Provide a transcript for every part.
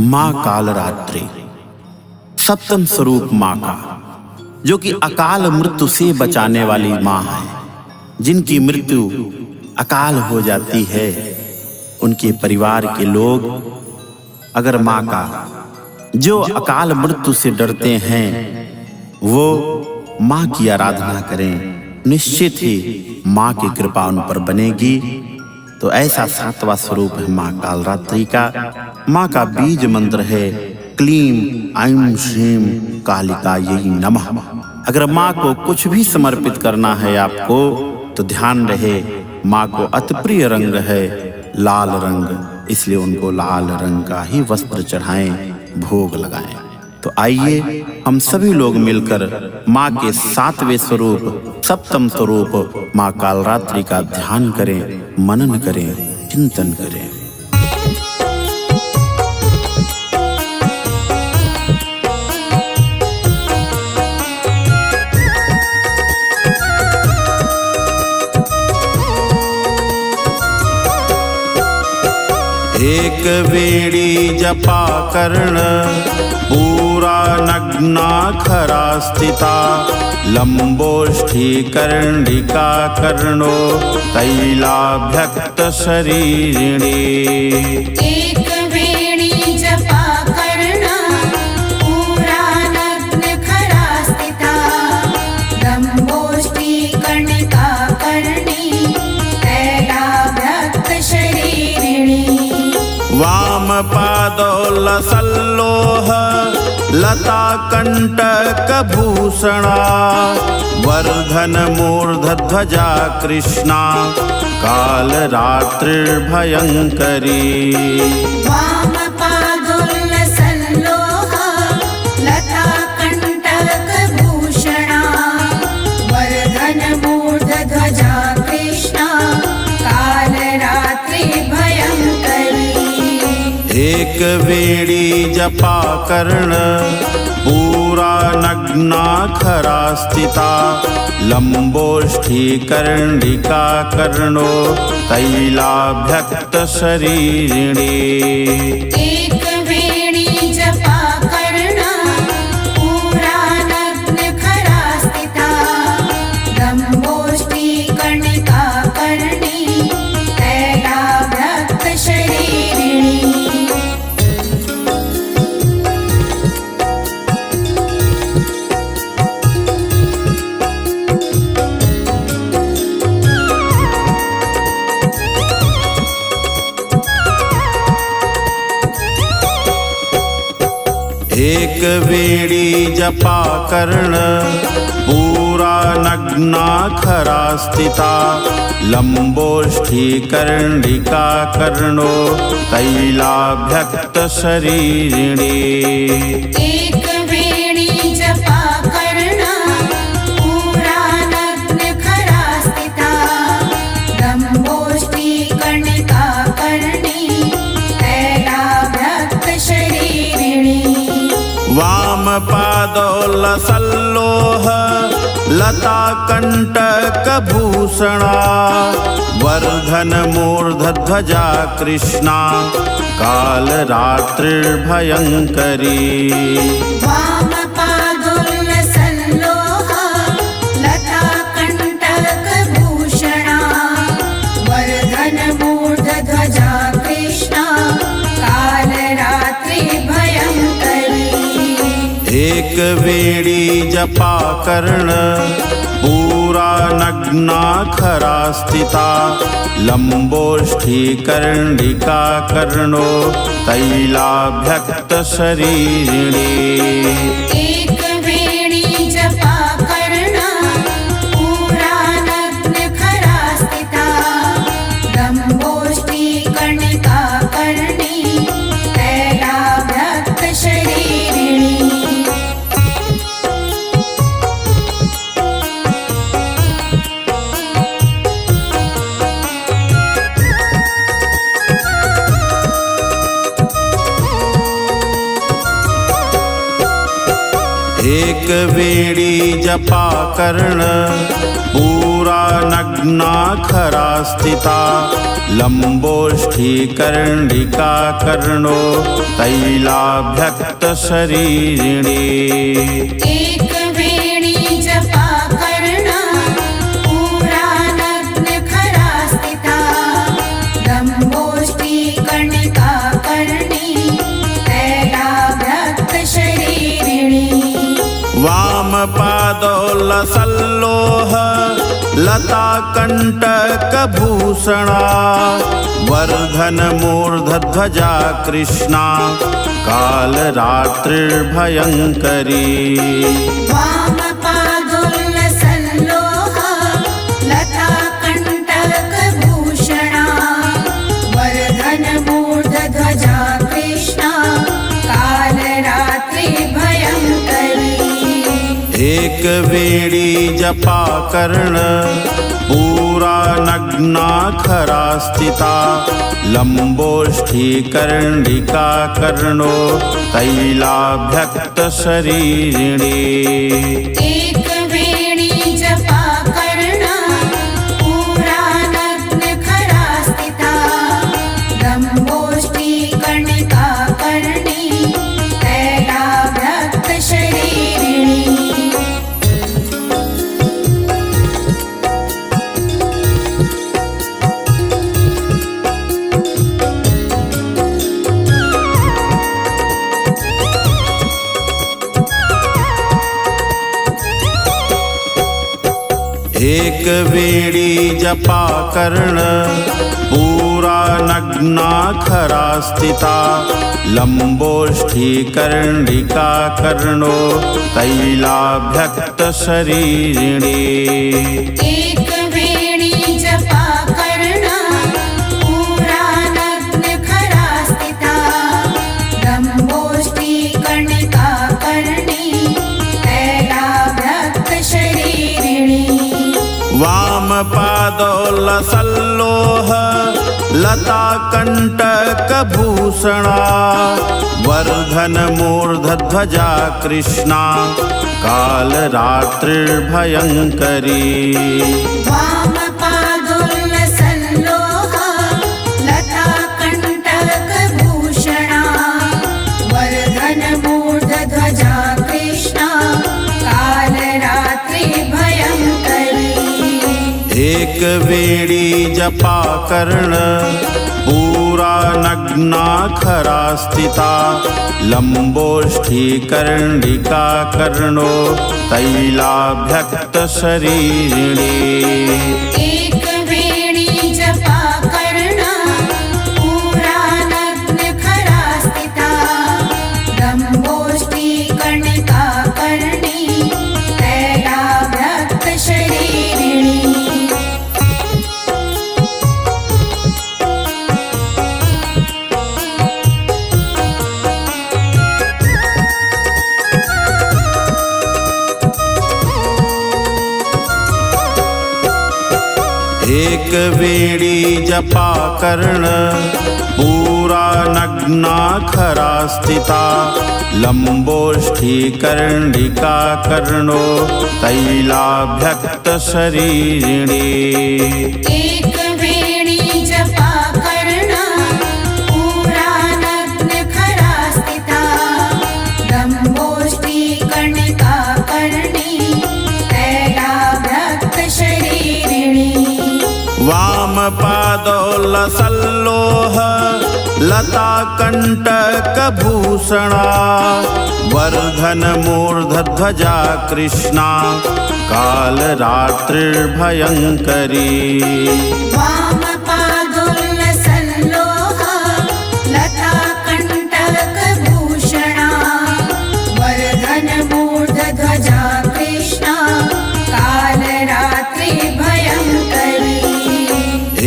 माँ कालरात्रि सप्तम स्वरूप माँ का, जो कि अकाल मृत्यु से बचाने वाली माँ है। जिनकी मृत्यु अकाल हो जाती है, उनके परिवार के लोग अगर माँ का, जो अकाल मृत्यु से डरते हैं, वो माँ की आराधना करें, निश्चित ही माँ की कृपा उन पर बनेगी। तो ऐसा सातवां स्वरूप है माँ कालरात्रि का। माँ का बीज मंत्र है क्लीम ऐं श्रीं कालिकायै नमः। अगर माँ को कुछ भी समर्पित करना है आपको, तो ध्यान रहे माँ को अति प्रिय रंग है लाल रंग, इसलिए उनको लाल रंग का ही वस्त्र चढ़ाएं, भोग लगाएं। तो आइए हम सभी लोग मिलकर माँ के सातवें स्वरूप, सप्तम स्वरूप माँ कालरात्रि का ध्यान करें, मनन करें, चिंतन करें। एक वेणी जपा कर्ण पूरा नग्ना खरा स्थिता, लंबोष्ठी कर्णिका कर्णो तैलाभ्यक्त शरीरिणी। एक वेणी जपा कर्ण पूरा नग्न खरा स्थिता, लंबोष्ठी कर्णिका कर्णी तैलाभ्यक्त शरीरिणी। वाम पादौ लसल्लोह लता कंटक भूषणा, वर्धन मूर्धध्वजा कृष्णा कालरात्रिर्भयंकरी। वाम पादोल्लसल्लोह लता कंटक भूषणा, वर्धन मूर्धध्वजा कृष्णा कालरात्रि भयंकरी। एक वेणी जपा कर्ण पूरा नग्ना खरा स्थिता, लंबोष्ठी कर्णिका कर्णो तैलाभ्यक्त शरीरिणी। एक वेणी जपा कर्ण पूरा नग्न खरा स्थिता, लंबोष्ठी कर्णिका कर्णी तैलाभ्यक्त शरीरिणी। एक वेणी जपा कर्ण पूरा नग्ना खरा स्थिता, लंबोष्ठी कर्णिका कर्णो तैलाभ्यक्त शरीरिणी। एक वेणी जपा कर्ण पूरा नग्न खरा स्थिता, लंबोष्ठी कर्णिका कर्णी तैलाभ्यक्त शरीरिणी। वाम पादौ लसल्लोह लता कंटक भूषणा, वर्धन मूर्धध्वजा कृष्णा कालरात्रिर्भयंकरी। वाम पादोल्लसल्लोह लता कंटक भूषणा, वर्धन मूर्धध्वजा कृष्णा कालरात्रि भयंकरी। एक वेणी जपा कर्ण पूरा नग्ना खरा स्थिता, लंबोष्ठी कर्णिका कर्णो तैलाभ्यक्त शरीरिणी। एक वेणी जपा कर्ण पूरा नग्न खरा स्थिता, लंबोष्ठी कर्णिका कर्णी तैलाभ्यक्त शरीरिणी। एक वेणी जपा कर्ण पूरा नग्ना खरा स्थिता लंबोष्ठी कर्णिका कर्णो तैलाभ्यक्त शरीरिणी। एक वेणी जपा कर्ण पूरा नग्न खरा स्थिता लंबोष्ठी कर्णिका कर्णी तैलाभ्यक्त शरीरिणी। वाम पादो लसल्लोह लता कंटक भूषणा वर्धन मूर्धध्वजा कृष्णा काल रात्रिर्भयंकरी। वाम पादोल्लसल्लोह लता कंटक भूषणा वर्धन मूर्धध्वजा कृष्णा काल रात्रि भयंकरी। एक वेणी जपा कर्ण पूरा नग्ना खरा स्थिता लंबोष्ठी कर्णिका कर्णो तैलाभ्यक्त शरीरिणी। एक वेणी जपा कर्ण पूरा नग्न खरा स्थिता लंबोष्ठी कर्णिका कर्णी तैलाभ्यक्त शरीरिणी। एक वेणी जपा कर्ण पूरा नग्ना खरा स्थिता लंबोष्ठी कर्णिका कर्णो तैलाभ्यक्त शरीरिणी। एक वेणी जपा कर्ण पूरा नग्न खरा स्थिता लंबोष्ठी कर्णिका कर्णी तैलाभ्यक्त शरीरिणी। वाम पादो लसल्लोह लता कंटक भूषणा वर्धन मूर्धध्वजा कृष्णा काल रात्रिर्भयंकरी। वाम पादोल्लसल्लोह लता कंटक भूषणा वर्धन मूर्धध्वजा कृष्णा काल रात्रि भयंकरी। एक वेणी जपा कर्ण पूरा नग्ना खरा स्थिता लंबोष्ठी कर्णिका कर्णो तैलाभ्यक्त शरीरिणी। एक वेणी जपा कर्ण पूरा नग्न खरा स्थिता लंबोष्ठी कर्णिका कर्णी तैलाभ्यक्त शरीरिणी। एक वेणी जपा कर्ण पूरा नग्ना खरा स्थिता लंबोष्ठी कर्णिका कर्णो तैलाभ्यक्त शरीरिणी। एक वेणी जपा कर्ण पूरा नग्न खरा स्थिता लंबोष्ठी कर्णिका कर्णी तैलाभ्यक्त शरीरिणी। वाम पादो लसल्लोह लता कंटक भूषणा वर्धन मूर्धध्वजा कृष्णा काल रात्रिर्भयंकरी। वाम पादोल्लसल्लोह लता कंटक भूषणा वर्धन मूर्धध्वजा कृष्णा काल रात्रि भयंकरी।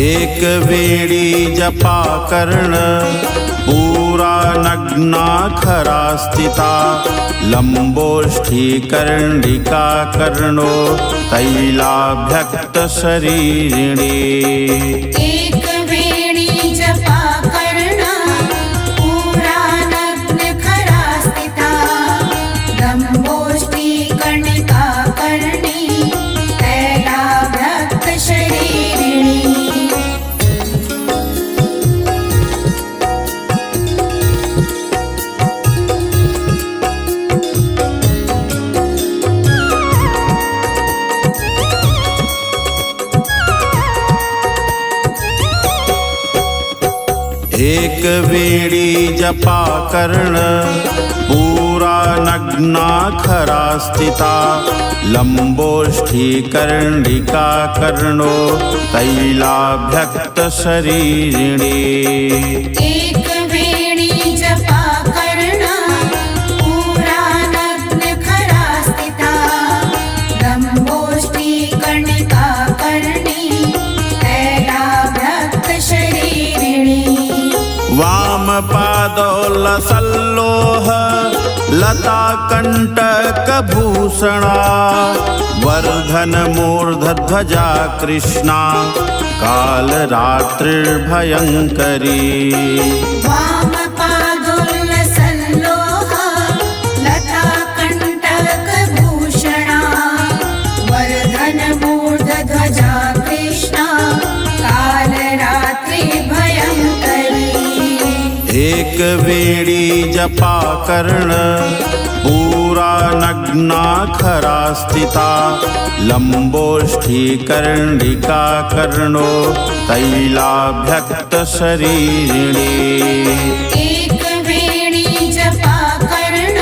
एक वेणी जपा कर्ण पूरा नग्ना खरा स्थिता लंबोष्ठी कर्णिका कर्णो तैलाभ्यक्त शरीरिणी। एक वेणी जपा कर्ण पूरा नग्न खरा स्थिता लंबोष्ठी एक वेणी जपा कर्ण पूरा नग्ना खरा स्थिता लंबोष्ठी कर्णिका कर्णो तैलाभ्यक्त शरीरिणी। एक वेणी जपा कर्ण पूरा नग्न खरा स्थिता लंबोष्ठी कर्णिका कर्णी तैलाभ्यक्त शरीरिणी। वाम पादो लसल्लोह लता कंटक भूषणा वर्धन मूर्धध्वजा कृष्णा काल रात्रिर्भयंकरी। वाम पादोल्लसल्लोह लता कंटक भूषणा वर्धन मूर्धध्वजा कृष्णा काल रात्रि भयंकरी। एक वेणी जपा कर्ण पूरा नग्ना खरा स्थिता लंबोष्ठी कर्णिका कर्णो तैलाभ्यक्त शरीरिणी। एक वेणी जपा कर्ण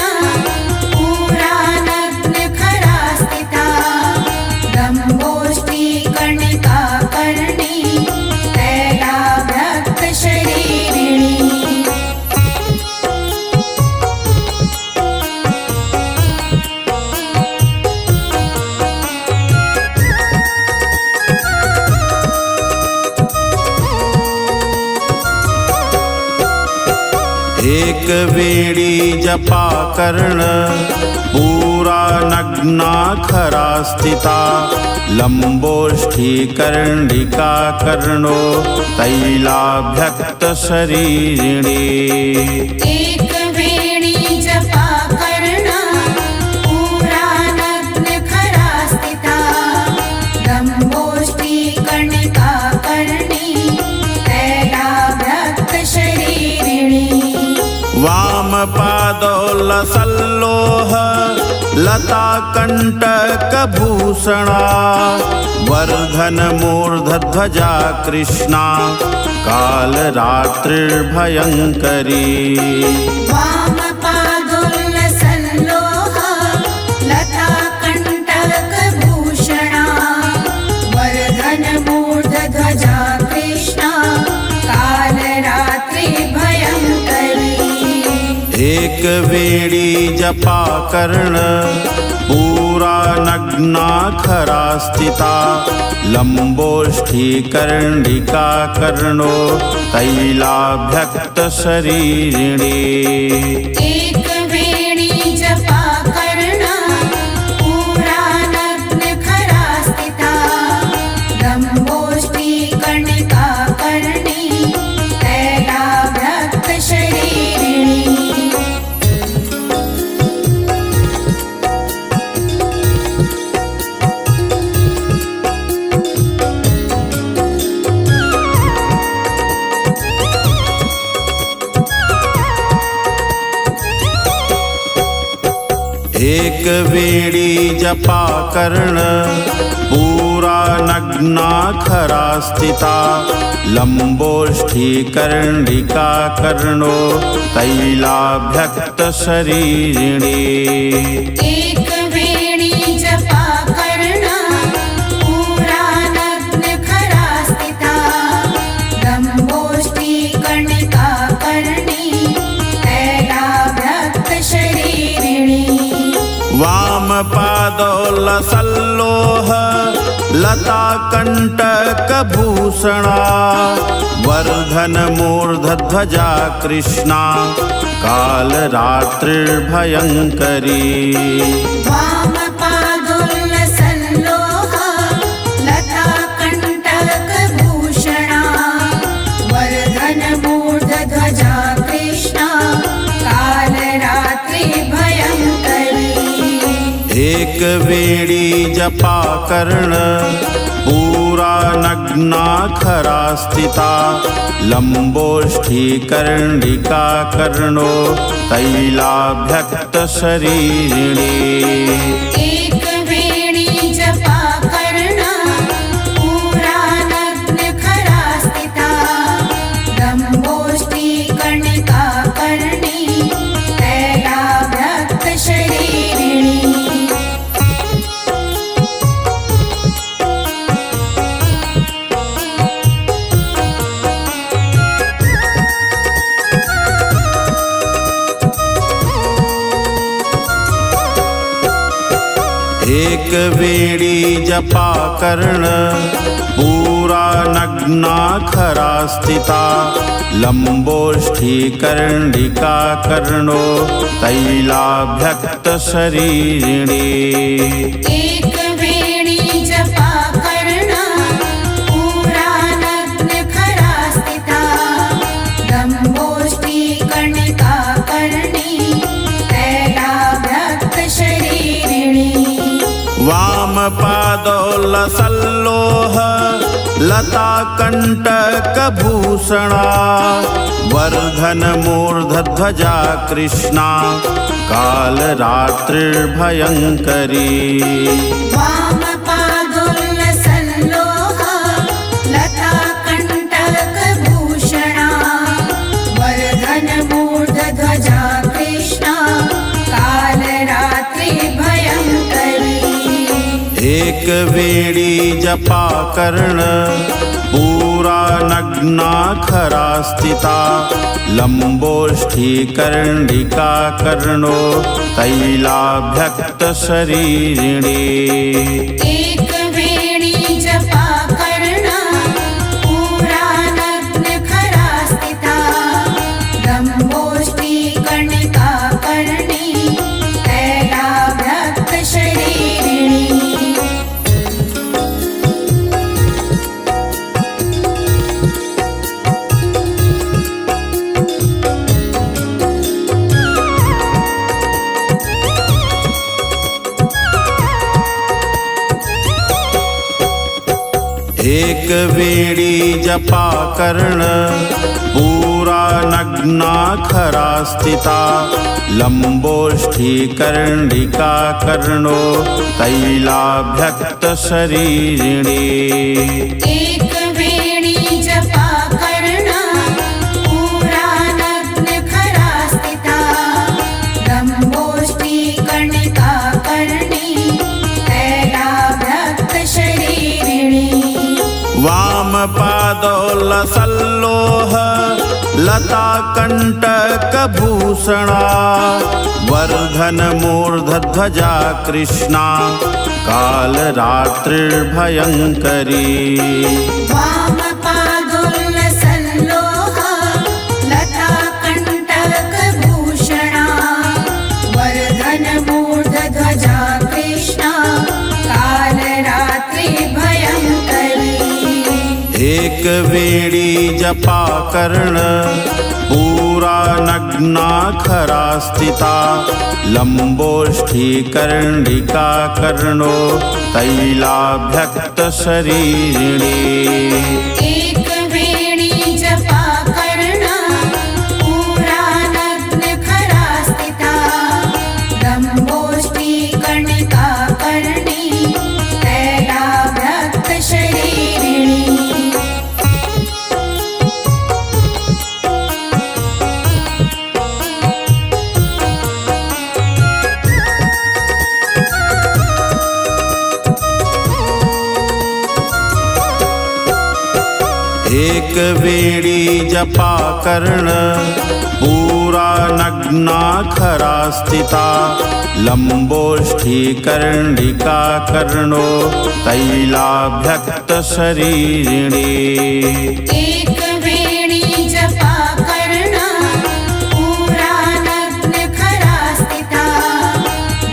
पूरा नग्न खरा स्थिता लंबोष्ठी कर्णिका कर्णी तैलाभ्यक्त शरीरिणी। एक वेणी जपा कर्ण पूरा नग्ना खरा स्थिता लंबोष्ठी कर्णिका कर्णो तैलाभ्यक्त शरीरिणी। एक वेणी जपा कर्ण पूरा नग्न खरा स्थिता लंबोष्ठी कर्णिका कर्णी तैलाभ्यक्त शरीरिणी। वाम पादो लसल्लोह लता कंटक भूषणा वर्धन मूर्धध्वजा कृष्णा काल रात्रिर्भयंकरी। वाम पादोल्लसल्लोह लता कंटक भूषणा वर्धन मूर्धध्वजा कृष्णा काल रात्रि भयंकरी। एक वेणी जपा कर्ण पूरा नग्ना खरा स्थिता लंबोष्ठी कर्णिका कर्णो तैलाभ्यक्त शरीरिणी। एक वेणी जपा कर्ण पूरा नग्न खरा स्थिता लंबोष्ठी कर्णिका कर्णी तैलाभ्यक्त शरीरिणी। एक वेणी जपा कर्ण पूरा नग्ना खरा स्थिता लंबोष्ठी कर्णिका कर्णो तैलाभ्यक्त शरीरिणी। एक वेणी जपा कर्ण पूरा नग्न खरा स्थिता लंबोष्ठी कर्णिका कर्णी तैलाभ्यक्त शरीरिणी। वाम पादो लसल्लोह लता कंटक भूषणा वर्धन मूर्धध्वजा कृष्णा काल रात्रिर्भयंकरी। वाम पादोल्लसल्लोह लता कंटक भूषणा वर्धन मूर्धध्वजा कृष्णा काल रात्रि भयंकरी। एक वेणी जपा कर्ण पूरा नग्ना खरा स्थिता लंबोष्ठी कर्णिका कर्णो तैलाभ्यक्त शरीरिणी। एक वेणी जपा कर्ण पूरा नग्न खरा स्थिता लंबोष्ठी एक वेणी जपा कर्ण पूरा नग्ना खरा स्थिता लंबोष्ठी कर्णिका कर्णो तैलाभ्यक्त शरीरिणी एक वेणी जपा कर्ण पूरा नग्न खरा स्थिता लंबोष्ठी कर्णिका कर्णी तैलाभ्यक्त शरीरिणी वाम पादो लसल्लोह लता कंटक भूषणा वर्धन मूर्धध्वजा कृष्णा काल रात्रिर्भयंकरी वाम पादोल्लसल्लोह लता कंटक भूषणा वर्धन मूर्धध्वजा कृष्णा काल रात्रि भयंकरी एक वेणी जपा कर्ण पूरा नग्ना खरा स्थिता लंबोष्ठी कर्णिका कर्णो तैलाभ्यक्त शरीरिणी एक वेणी जपा कर्ण पूरा नग्न खरा स्थिता लंबोष्ठी कर्णिका कर्णी तैलाभ्यक्त शरीरिणी एक वेणी जपा कर्ण पूरा नग्ना खरा स्थिता लंबोष्ठी कर्णिका कर्णो तैलाभ्यक्त शरीरिणी एक वेणी जपा कर्ण पूरा नग्न खरा स्थिता लंबोष्ठी कर्णिका कर्णी तैलाभ्यक्त शरीरिणी वाम पादो लसल्लोह लता कंटक भूषणा वर्धन मूर्धध्वजा कृष्णा काल रात्रिर्भयंकरी वाम पादोल्लसल्लोह लता कंटक भूषणा वर्धन मूर्धध्वजा कृष्णा काल रात्रि भयंकरी एक वेणी जपा कर्ण पूरा नग्ना खरा स्थिता लंबोष्ठी कर्णिका कर्णो तैलाभ्यक्त शरीरिणी एक वेणी जपा कर्ण पूरा नग्न खरा स्थिता लंबोष्ठी कर्णिका कर्णी तैलाभ्यक्त शरीरिणी एक वेणी जपा कर्ण पूरा नग्ना खरा स्थिता लंबोष्ठी कर्णिका कर्णो तैलाभ्यक्त शरीरिणी एक वेणी जपा कर्ण पूरा नग्न खरा स्थिता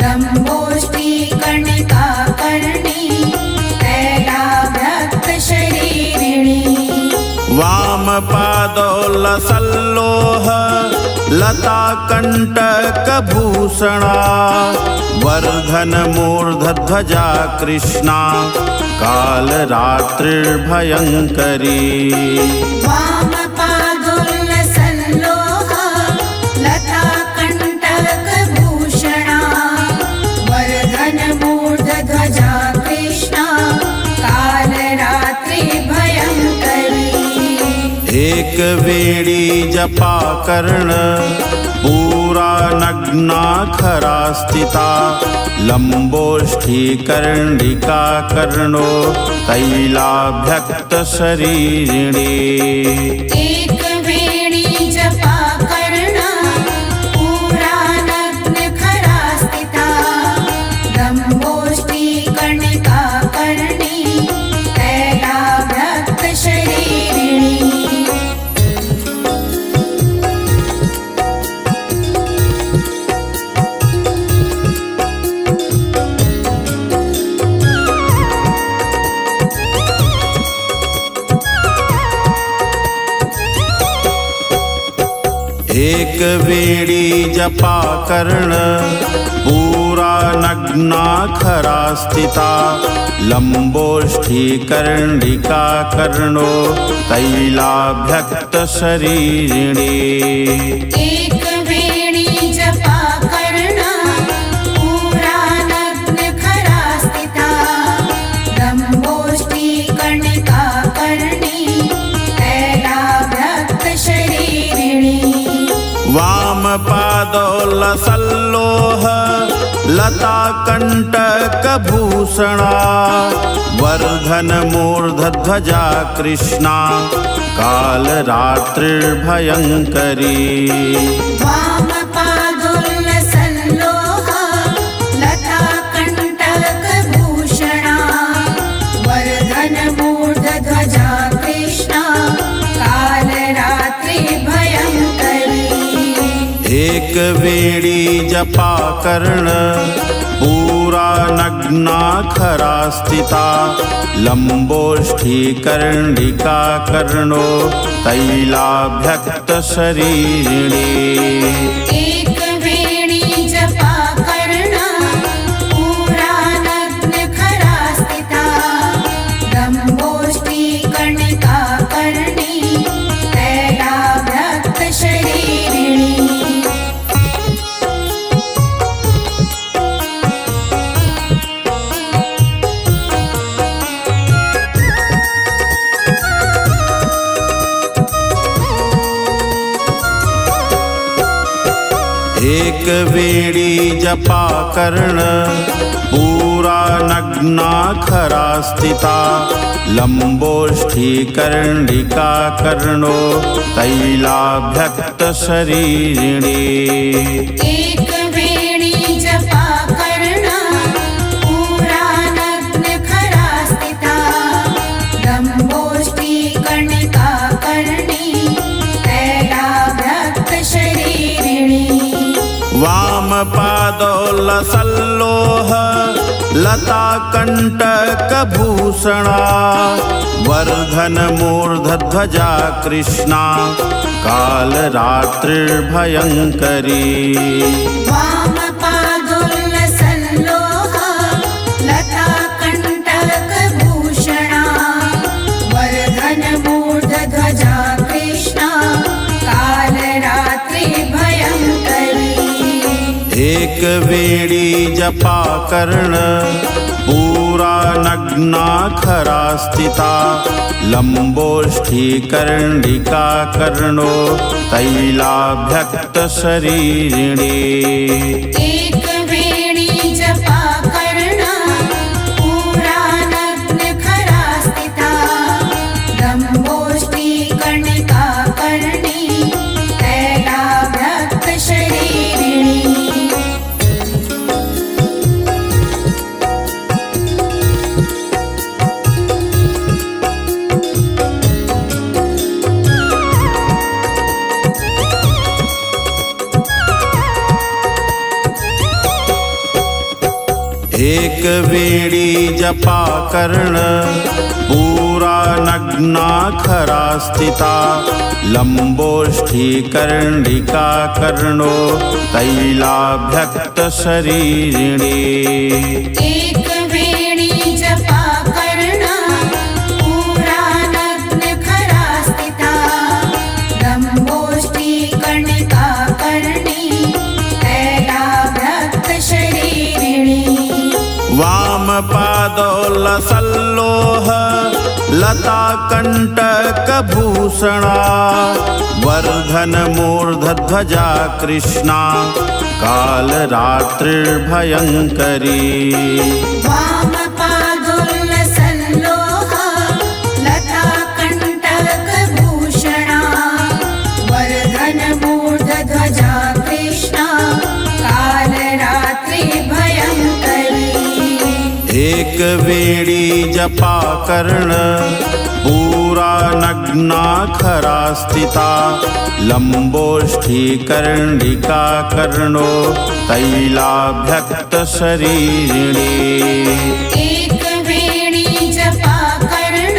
लंबोष्ठी कर्णिका कर्णी तैलाभ्यक्त शरीरिणी वाम पादो लसल्लोह लता कंटक भूषणा वर्धन मूर्धध्वजा कृष्णा काल रात्रिर्भयंकरी वाम पादोल्लसल्लोह लता कंटक भूषणा वर्धन मूर्धध्वजा कृष्णा काल रात्रि भयंकरी एक वेणी जपा कर्ण पूरा नग्ना खरा स्थिता लंबोष्ठी कर्णिका कर्णो तैलाभ्यक्त शरीरिणी एक वेणी जपा कर्ण पूरा नग्न खरा स्थिता लंबोष्ठी एक वेणी जपा कर्ण पूरा नग्ना खरा स्थिता लंबोष्ठी कर्णिका कर्णो तैलाभ्यक्त शरीरिणी। एक वेणी जपा कर्ण पूरा नग्न खरा स्थिता लंबोष्ठी कर्णिका कर्णी तैलाभ्यक्त शरीरिणी। वाम पादो लसल्लोह लता कंटक भूषणा वर्धन मूर्धध्वजा कृष्णा कालरात्रिर्भयंकरी। वाम पादोल्लसल्लोह लता कंटक भूषणा वर्धन मूर्धध्वजा कृष्णा कालरात्रि भयंकरी। एक वेणी जपा कर्ण पूरा नग्ना खरा स्थिता लंबोष्ठी कर्णिका कर्णो तैलाभ्यक्त शरीरिणी। एक वेणी जपा कर्ण पूरा नग्न खरा स्थिता लंबोष्ठी कर्णिका कर्णी तैलाभ्यक्त शरीरिणी। एक वेणी जपा कर्ण पूरा नग्ना खरा स्थिता लंबोष्ठी कर्णिका कर्णो तैलाभ्यक्त शरीरिणी। एक वेणी जपा कर्ण पूरा नग्न खरा स्थिता लंबोष्ठी कर्णिका कर्णी तैलाभ्यक्त शरीरिणी। वाम पादो लसल्लोह लता कंटक भूषणा वर्धन मूर्धध्वजा कृष्णा कालरात्रिर्भयंकरी। वाम पादोल्लसल्लोह लता कंटक भूषणा वर्धन मूर्धध्वजा कृष्णा कालरात्रि भयंकरी। एक वेणी जपा कर्ण पूरा नग्ना खरा स्थिता लंबोष्ठी कर्णिका कर्णो तैलाभ्यक्त शरीरिणी। एक वेणी जपा कर्ण पूरा नग्न खरा स्थिता लंबोष्ठी कर्णिका कर्णी तैलाभ्यक्त शरीरिणी। एक वेणी जपा कर्ण पूरा नग्ना खरा स्थिता लंबोष्ठी कर्णिका कर्णो तैलाभ्यक्त शरीरिणी। एक वेणी जपा कर्ण पूरा नग्न खरा स्थिता लंबोष्ठी कर्णिका कर्णी तैलाभ्यक्त शरीरिणी। वाम पादो लसल्लोह लता कंटक भूषणा वर्धन मूर्धध्वजा कृष्णा कालरात्रिर्भयंकरी। वाम पादोल्लसल्लोह लता कंटक भूषणा वर्धन मूर्धध्वजा कृष्णा कालरात्रि भयंकरी। एक वेणी जपा कर्ण पूरा नग्ना खरा स्थिता लंबोष्ठी कर्णिका कर्णो तैलाभ्यक्त शरीरिणी। एक वेणी जपा कर्ण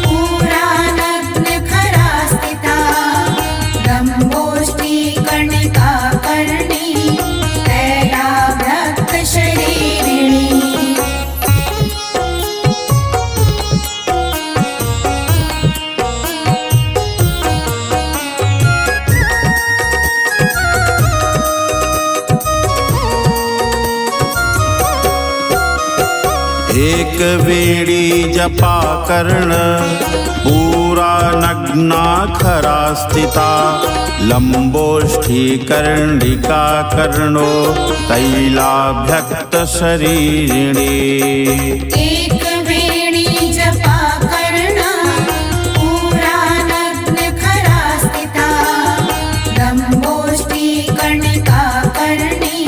पूरा नग्न खरा स्थिता लंबोष्ठी एक वेणी जपा कर्ण पूरा नग्ना खरा स्थिता लंबोष्ठी कर्णिका कर्णो तैलाभ्यक्त शरीरिणी एक वेणी जपा कर्ण पूरा नग्न खरा स्थिता लंबोष्ठी कर्णिका कर्णी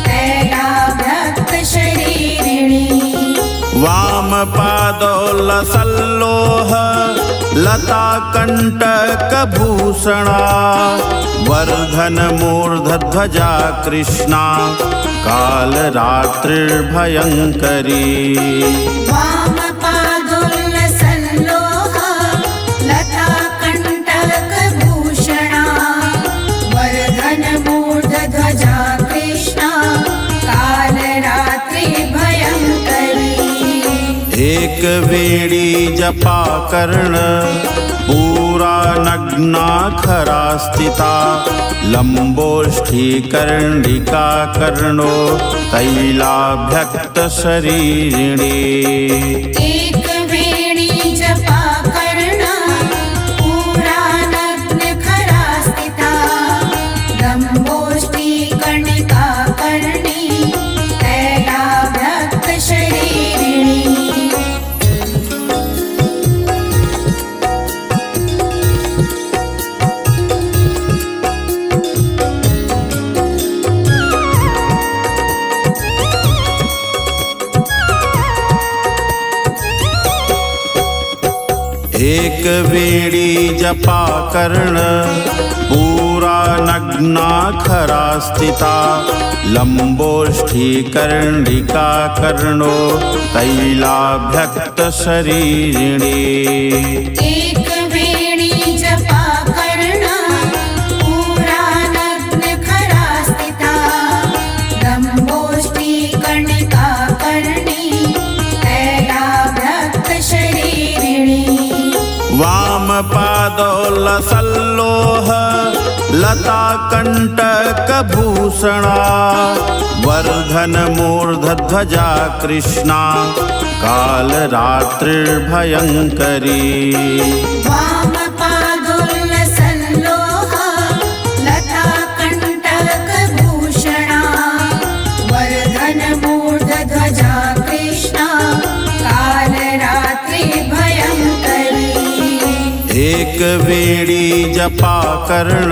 तैलाभ्यक्त शरीरिणी वाम पादो लसल्लोह लता कंटक भूषणा वर्धन मूर्धध्वजा कृष्णा काल रात्रिर्भयंकरी वाम पादोल्लसल्लोह लता कंटक भूषणा वर्धन मूर्धध्वजा कृष्णा काल रात्रि भयंकरी एक वेणी जपा कर्ण पूरा नग्ना खरा स्थिता लंबोष्ठी कर्णिका कर्णो तैलाभ्यक्त शरीरिणी एक वेणी जपा कर्ण पूरा नग्न खरा स्थिता लंबोष्ठी कर्णिका कर्णी तैलाभ्यक्त शरीरिणी एक वेणी जपा कर्ण पूरा नग्ना खरा स्थिता लंबोष्ठी कर्णिका कर्णो तैलाभ्यक्त शरीरिणी एक वेणी जपा कर्ण पूरा नग्न खरा स्थिता लंबोष्ठी कर्णिका कर्णी तैलाभ्यक्त शरीरिणी वाम पादो लसल्लोह लता कंटक भूषणा वर्धन मूर्धध्वजा कृष्णा काल रात्रिर्भयंकरी वाम पादोल्लसल्लोह लता कंटक भूषणा वर्धन मूर्धध्वजा कृष्णा काल रात्रि भयंकरी एक वेणी जपा कर्ण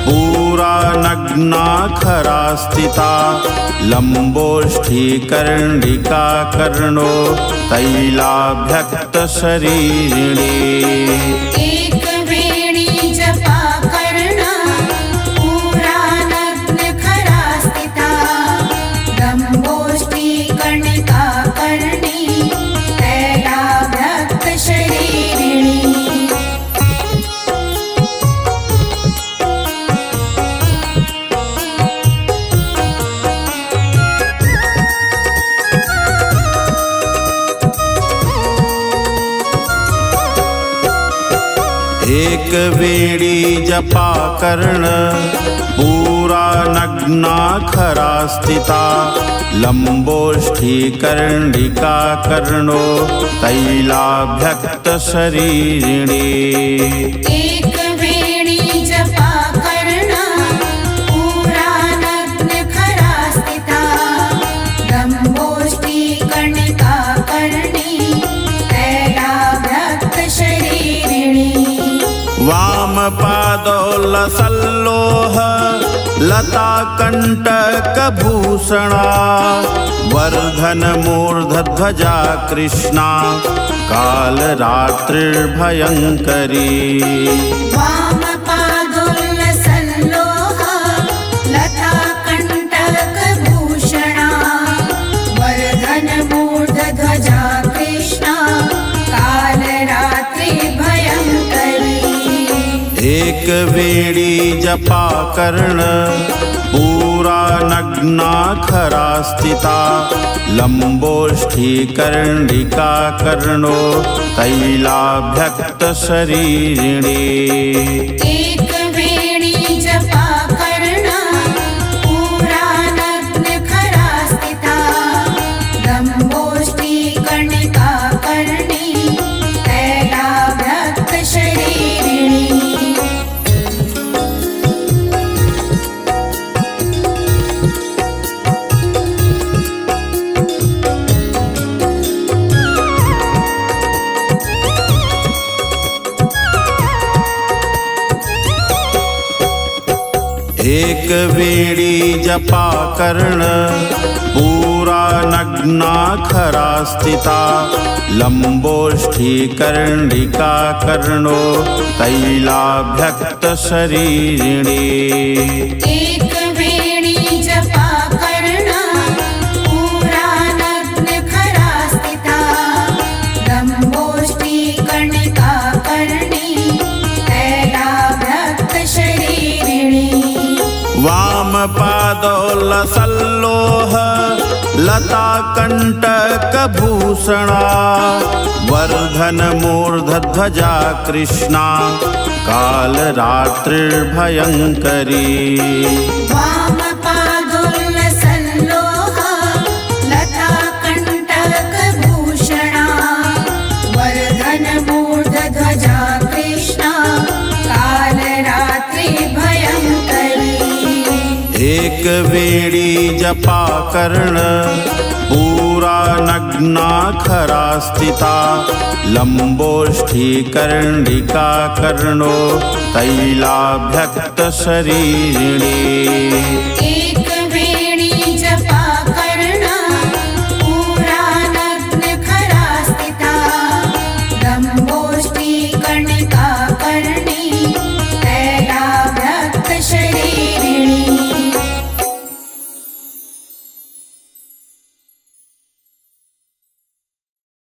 पूरा नग्ना खरा स्थिता लंबोष्ठी कर्णिका कर्णो तैलाभ्यक्त शरीरिणी एक वेणी जपा कर्ण पूरा नग्न खरा स्थिता लंबोष्ठी कर्णिका कर्णी तैलाभ्यक्त शरीरिणी एक वेणी जपा कर्ण पूरा नग्ना खरा स्थिता लंबोष्ठी कर्णिका कर्णो तैलाभ्यक्त शरीरिणी एक वेणी जपा कर्ण पूरा नग्न खरा स्थिता लंबोष्ठी कर्णिका कर्णी तैलाभ्यक्त शरीरिणी वाम पादो लसल्लोह लता कंटक भूषणा वर्धन मूर्धध्वजा कृष्णा काल रात्रिर्भयंकरी वाम पादोल्लसल्लोह लता कंटक भूषणा वर्धन मूर्धध्वजा कृष्णा काल रात्रि भयंकरी एक वेणी जपा कर्ण पूरा नग्ना खरा स्थिता लंबोष्ठी कर्णिका कर्णो तैलाभ्यक्त शरीरिणी एक वेणी जपा कर्ण पूरा नग्न खरा स्थिता लंबोष्ठी एक वेणी जपा कर्ण पूरा नग्ना खरा स्थिता लंबोष्ठी कर्णिका कर्णो तैलाभ्यक्त शरीरिणी। एक वेणी जपा कर्ण पूरा नग्न खरा स्थिता लंबोष्ठी कर्णिका कर्णी तैलाभ्यक्त शरीरिणी। वाम पादो लसल्लोह लता कंटक भूषणा वर्धन मूर्धध्वजा कृष्णा काल रात्रिर्भयंकरी। वाम पादोल्लसल्लोह लता कंटक भूषणा वर्धन मूर्धध्वजा कृष्णा काल रात्रि भयंकरी। एक वेणी जपा कर्ण पूरा नग्ना खरा स्थिता लंबोष्ठी कर्णिका कर्णो तैलाभ्यक्त शरीरिणी।